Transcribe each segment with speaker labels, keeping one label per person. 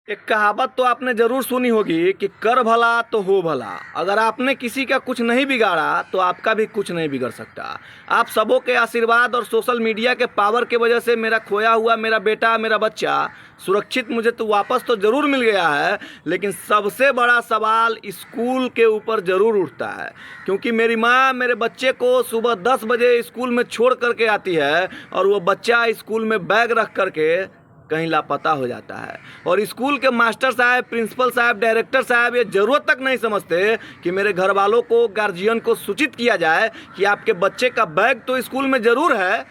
Speaker 1: एक कहावत तो आपने ज़रूर सुनी होगी कि कर भला तो हो भला। अगर आपने किसी का कुछ नहीं बिगाड़ा तो आपका भी कुछ नहीं बिगड़ सकता। आप सबों के आशीर्वाद और सोशल मीडिया के पावर के वजह से मेरा खोया हुआ मेरा बेटा, मेरा बच्चा सुरक्षित मुझे तो वापस तो ज़रूर मिल गया है। लेकिन सबसे बड़ा सवाल स्कूल के ऊपर ज़रूर उठता है, क्योंकि मेरी माँ मेरे बच्चे को सुबह 10 बजे स्कूल में छोड़ करके आती है और वो बच्चा स्कूल में बैग रख करके कहीं लापता हो जाता है। और स्कूल के मास्टर साहब, प्रिंसिपल साहब, डायरेक्टर साहब ये ज़रूरत तक नहीं समझते कि मेरे घर वालों को, गार्जियन को सूचित किया जाए कि आपके बच्चे का बैग तो स्कूल में ज़रूर है,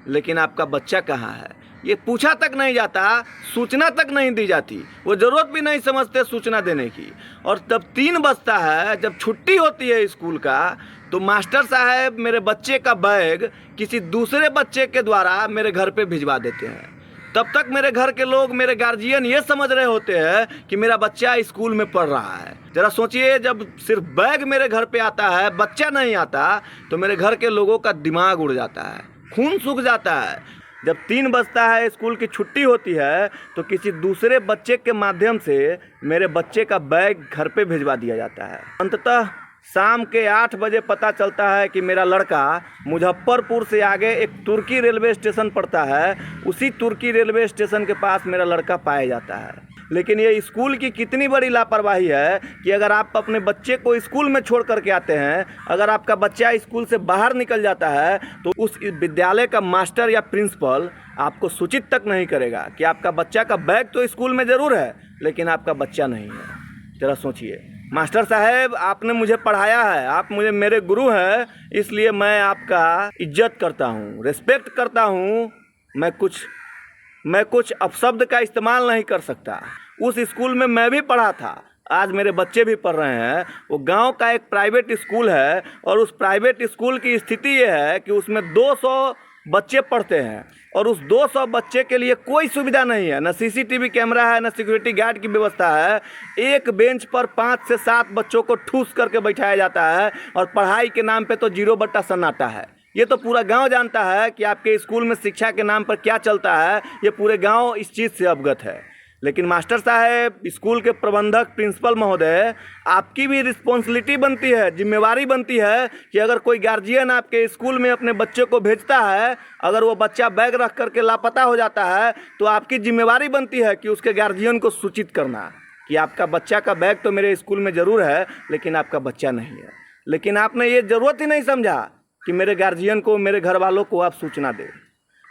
Speaker 1: लेकिन आपका बच्चा कहाँ है। ये पूछा तक नहीं जाता, सूचना तक नहीं दी जाती। वो ज़रूरत भी नहीं समझते सूचना देने की। और तब 3 बजता है, जब छुट्टी होती है स्कूल का, तो मास्टर साहब मेरे बच्चे का बैग किसी दूसरे बच्चे के द्वारा मेरे घर पे भिजवा देते हैं। तब तक मेरे घर के लोग, मेरे गार्जियन ये समझ रहे होते हैं कि मेरा बच्चा स्कूल में पढ़ रहा है। ज़रा सोचिए, जब सिर्फ बैग मेरे घर पे आता है, बच्चा नहीं आता, तो मेरे घर के लोगों का दिमाग उड़ जाता है, खून सूख जाता है। जब 3 बजता है, स्कूल की छुट्टी होती है, तो किसी दूसरे बच्चे के माध्यम से मेरे बच्चे का बैग घर पे भिजवा दिया जाता है। अंततः शाम के 8 बजे पता चलता है कि मेरा लड़का मुजफ्फरपुर से आगे एक तुर्की रेलवे स्टेशन पड़ता है, उसी तुर्की रेलवे स्टेशन के पास मेरा लड़का पाया जाता है। लेकिन ये स्कूल की कितनी बड़ी लापरवाही है कि अगर आप अपने बच्चे को स्कूल में छोड़ करके आते हैं, अगर आपका बच्चा स्कूल से बाहर निकल जाता है, तो उस विद्यालय का मास्टर या प्रिंसिपल आपको सूचित तक नहीं करेगा कि आपका बच्चा का बैग तो स्कूल में ज़रूर है, लेकिन आपका बच्चा नहीं है। ज़रा सोचिए, मास्टर साहब आपने मुझे पढ़ाया है, आप मुझे मेरे गुरु हैं, इसलिए मैं आपका इज्जत करता हूँ, रिस्पेक्ट करता हूँ। मैं कुछ अपशब्द का इस्तेमाल नहीं कर सकता। उस स्कूल में मैं भी पढ़ा था, आज मेरे बच्चे भी पढ़ रहे हैं। वो गांव का एक प्राइवेट स्कूल है और उस प्राइवेट स्कूल की स्थिति ये है कि उसमें 200 बच्चे पढ़ते हैं और उस 200 बच्चे के लिए कोई सुविधा नहीं है, न सीसीटीवी कैमरा है, न सिक्योरिटी गार्ड की व्यवस्था है। एक बेंच पर 5 से 7 बच्चों को ठूस करके बैठाया जाता है और पढ़ाई के नाम पे तो 0 बट्टा सन्नाटा है। ये तो पूरा गांव जानता है कि आपके स्कूल में शिक्षा के नाम पर क्या चलता है, ये पूरे गांव इस चीज़ से अवगत है। लेकिन मास्टर साहब, स्कूल के प्रबंधक, प्रिंसिपल महोदय, आपकी भी रिस्पॉन्सिबिलिटी बनती है, जिम्मेवारी बनती है कि अगर कोई गार्जियन आपके स्कूल में अपने बच्चे को भेजता है, अगर वो बच्चा बैग रख करके लापता हो जाता है, तो आपकी जिम्मेवारी बनती है कि उसके गार्जियन को सूचित करना कि आपका बच्चा का बैग तो मेरे स्कूल में ज़रूर है, लेकिन आपका बच्चा नहीं है। लेकिन आपने ये ज़रूरत ही नहीं समझा कि मेरे गार्जियन को, मेरे घर वालों को आप सूचना दें।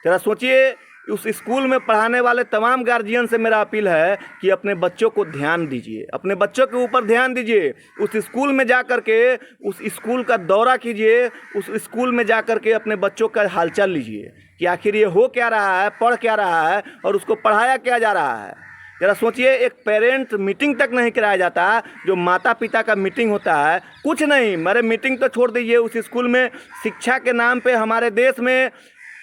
Speaker 1: ज़रा सोचिए, उस स्कूल में पढ़ाने वाले तमाम गार्जियन से मेरा अपील है कि अपने बच्चों को ध्यान दीजिए, अपने बच्चों के ऊपर ध्यान दीजिए। उस स्कूल में जा कर के उस स्कूल का दौरा कीजिए, उस स्कूल में जा कर के अपने बच्चों का हालचाल लीजिए कि आखिर ये हो क्या रहा है, पढ़ क्या रहा है और उसको पढ़ाया क्या जा रहा है। ज़रा सोचिए, एक पेरेंट मीटिंग तक नहीं कराया जाता, जो माता पिता का मीटिंग होता है, कुछ नहीं। मेरे मीटिंग तो छोड़ दीजिए, उस स्कूल में शिक्षा के नाम पे हमारे देश में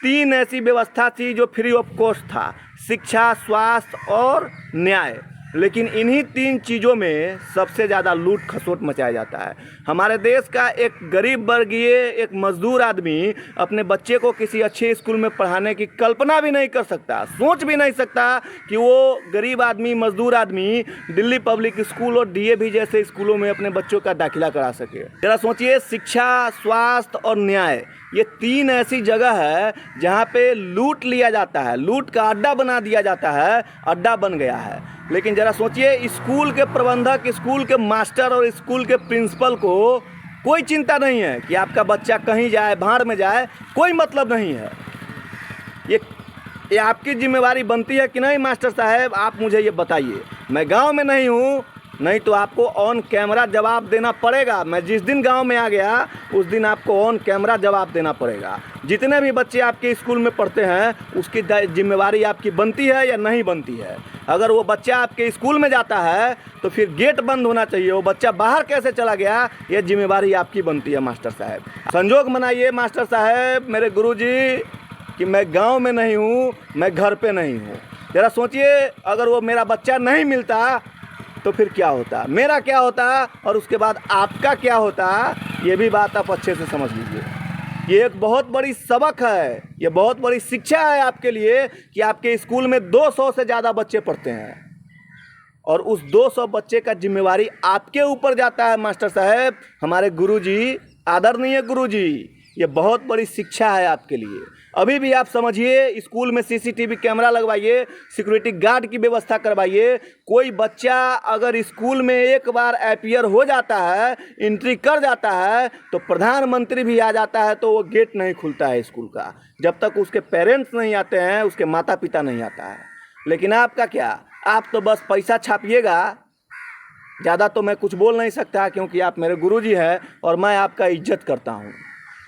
Speaker 1: 3 ऐसी व्यवस्था थी जो फ्री ऑफ कॉस्ट था: शिक्षा, स्वास्थ्य और न्याय। लेकिन इन्हीं 3 चीज़ों में सबसे ज़्यादा लूट खसोट मचाया जाता है। हमारे देश का एक गरीब वर्गीय, एक मजदूर आदमी अपने बच्चे को किसी अच्छे स्कूल में पढ़ाने की कल्पना भी नहीं कर सकता, सोच भी नहीं सकता कि वो गरीब आदमी, मजदूर आदमी दिल्ली पब्लिक स्कूल और डीएवी जैसे स्कूलों में अपने बच्चों का दाखिला करा सके। जरा सोचिए, शिक्षा, स्वास्थ्य और न्याय, ये 3 ऐसी जगह है जहाँ पे लूट लिया जाता है, लूट का अड्डा बना दिया जाता है, अड्डा बन गया है। लेकिन ज़रा सोचिए, स्कूल के प्रबंधक, स्कूल के मास्टर और स्कूल के प्रिंसिपल को कोई चिंता नहीं है कि आपका बच्चा कहीं जाए, भाड़ में जाए, कोई मतलब नहीं है। ये आपकी जिम्मेवारी बनती है कि नहीं मास्टर साहब? आप मुझे ये बताइए। मैं गांव में नहीं हूँ, नहीं तो आपको ऑन कैमरा जवाब देना पड़ेगा। मैं जिस दिन गांव में आ गया उस दिन आपको ऑन कैमरा जवाब देना पड़ेगा। जितने भी बच्चे आपके स्कूल में पढ़ते हैं उसकी जिम्मेवारी आपकी बनती है या नहीं बनती है? अगर वो बच्चा आपके स्कूल में जाता है तो फिर गेट बंद होना चाहिए। वो बच्चा बाहर कैसे चला गया, ये जिम्मेवारी आपकी बनती है मास्टर साहब। संजोग मनाइए मास्टर साहब, मेरे गुरुजी, कि मैं गाँव में नहीं हूँ, मैं घर पर नहीं हूँ। ज़रा सोचिए, अगर वो मेरा बच्चा नहीं मिलता तो फिर क्या होता, मेरा क्या होता और उसके बाद आपका क्या होता, ये भी बात आप अच्छे से समझ लीजिए। ये एक बहुत बड़ी सबक है, ये बहुत बड़ी शिक्षा है आपके लिए कि आपके स्कूल में 200 से ज़्यादा बच्चे पढ़ते हैं। और उस 200 बच्चे का जिम्मेवारी आपके ऊपर जाता है मास्टर साहब, हमारे गुरुजी, आदरणीय गुरुजी। ये बहुत बड़ी शिक्षा है आपके लिए। अभी भी आप समझिए, स्कूल में सीसीटीवी कैमरा लगवाइए, सिक्योरिटी गार्ड की व्यवस्था करवाइए। कोई बच्चा अगर स्कूल में एक बार अपीयर हो जाता है, एंट्री कर जाता है, तो प्रधानमंत्री भी आ जाता है तो वो गेट नहीं खुलता है स्कूल का, जब तक उसके पेरेंट्स नहीं आते हैं, उसके माता पिता नहीं आता है। लेकिन आपका क्या, आप तो बस पैसा छापिएगा। ज़्यादा तो मैं कुछ बोल नहीं सकता क्योंकि आप मेरे गुरुजी हैं और मैं आपका इज्जत करता हूँ।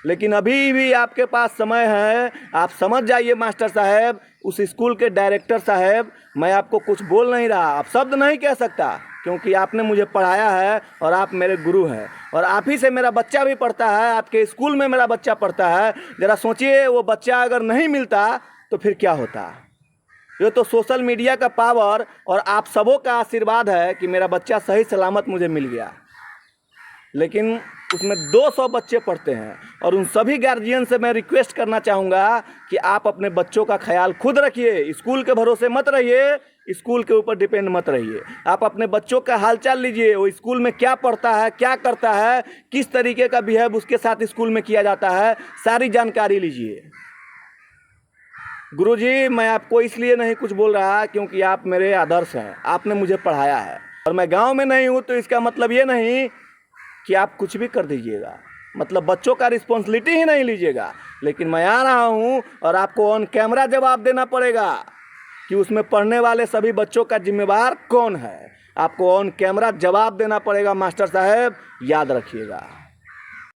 Speaker 1: लेकिन अभी भी आपके पास समय है, आप समझ जाइए मास्टर साहब, उस स्कूल के डायरेक्टर साहब, मैं आपको कुछ बोल नहीं रहा, आप शब्द नहीं कह सकता क्योंकि आपने मुझे पढ़ाया है और आप मेरे गुरु हैं और आप ही से मेरा बच्चा भी पढ़ता है, आपके स्कूल में मेरा बच्चा पढ़ता है। ज़रा सोचिए, वो बच्चा अगर नहीं मिलता तो फिर क्या होता। ये तो सोशल मीडिया का पावर और आप सबों का आशीर्वाद है कि मेरा बच्चा सही सलामत मुझे मिल गया। लेकिन उसमें 200 बच्चे पढ़ते हैं और उन सभी गार्जियन से मैं रिक्वेस्ट करना चाहूँगा कि आप अपने बच्चों का ख्याल खुद रखिए, स्कूल के भरोसे मत रहिए, स्कूल के ऊपर डिपेंड मत रहिए। आप अपने बच्चों का हालचाल लीजिए, वो स्कूल में क्या पढ़ता है, क्या करता है, किस तरीके का बिहेव उसके साथ स्कूल में किया जाता है, सारी जानकारी लीजिए। गुरुजी, मैं आपको इसलिए नहीं कुछ बोल रहा क्योंकि आप मेरे आदर्श हैं, आपने मुझे पढ़ाया है और मैं गांव में नहीं हूं तो इसका मतलब ये नहीं कि आप कुछ भी कर दीजिएगा, मतलब बच्चों का रिस्पॉन्सिबिलिटी ही नहीं लीजिएगा। लेकिन मैं आ रहा हूं और आपको ऑन कैमरा जवाब देना पड़ेगा कि उसमें पढ़ने वाले सभी बच्चों का जिम्मेवार कौन है। आपको ऑन कैमरा जवाब देना पड़ेगा मास्टर साहब, याद रखिएगा।